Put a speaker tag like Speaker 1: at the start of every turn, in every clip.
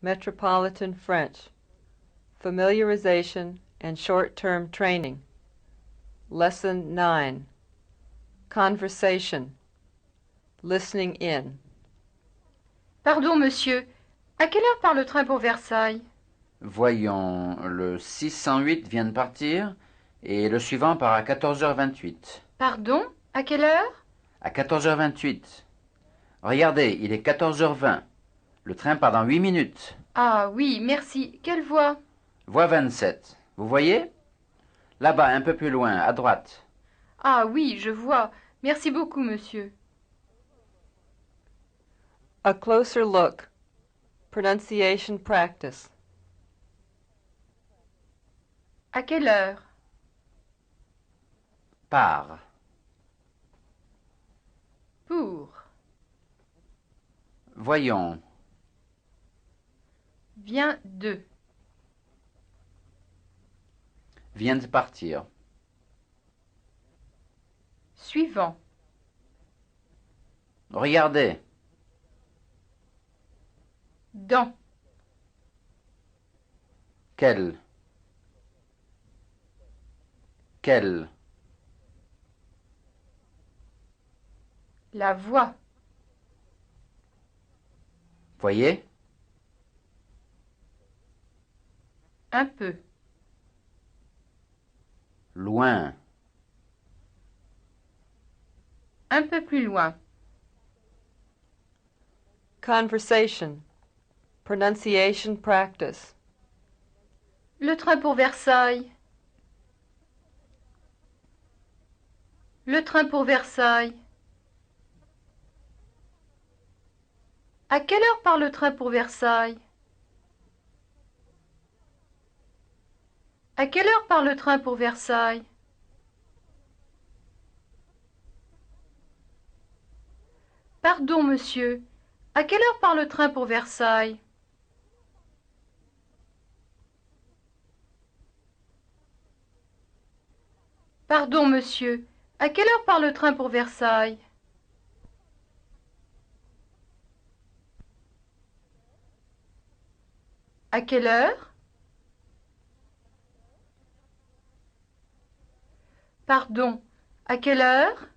Speaker 1: Metropolitan French, Familiarization and Short-Term Training. Lesson 9. Conversation. Listening in.
Speaker 2: Pardon, monsieur. À quelle heure part le train pour Versailles?
Speaker 3: Voyons, le 608 vient de partir et le suivant part à 14h28.
Speaker 2: Pardon? À quelle heure?
Speaker 3: À 14h28. Regardez, il est 14h20. Le train part dans 8 minutes.
Speaker 2: Ah oui, merci. Quelle voie?
Speaker 3: Voie 27. Vous voyez? Là-bas, un peu plus loin, à droite.
Speaker 2: Ah oui, je vois. Merci beaucoup, monsieur.
Speaker 1: A closer look. Pronunciation practice.
Speaker 2: À quelle heure?
Speaker 3: Part.
Speaker 2: Pour.
Speaker 3: Voyons.
Speaker 2: Vient de.
Speaker 3: Vient de partir.
Speaker 2: Suivant.
Speaker 3: Regardez.
Speaker 2: Dans.
Speaker 3: Quel. Quel.
Speaker 2: La voie.
Speaker 3: Voyez?
Speaker 2: Un peu.
Speaker 3: Loin.
Speaker 2: Un peu plus loin.
Speaker 1: Conversation. Pronunciation practice.
Speaker 2: Le train pour Versailles. Le train pour Versailles. À quelle heure part le train pour Versailles? À quelle heure part le train pour Versailles? Pardon, monsieur. À quelle heure part le train pour Versailles? Pardon, monsieur. À quelle heure part le train pour Versailles? À quelle heure? Pardon. À quelle heure?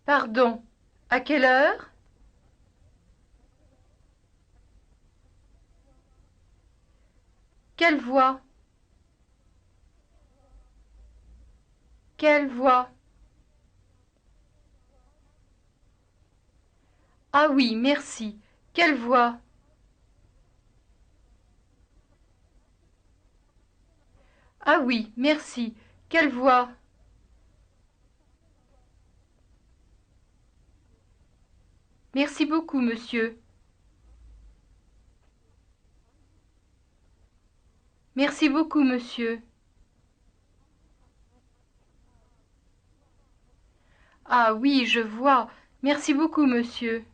Speaker 2: Pardon. À quelle heure? Quelle voix? Quelle voix? Ah oui, merci. Quelle voix? Ah oui, merci. Quelle voix? Merci beaucoup, monsieur. Merci beaucoup, monsieur. Ah oui, je vois. Merci beaucoup, monsieur.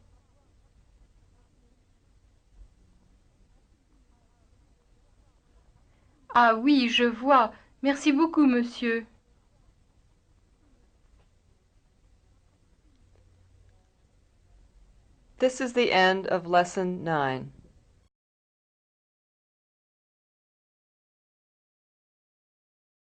Speaker 2: Ah oui, je vois. Merci beaucoup, monsieur.
Speaker 1: This is the end of Lesson 9.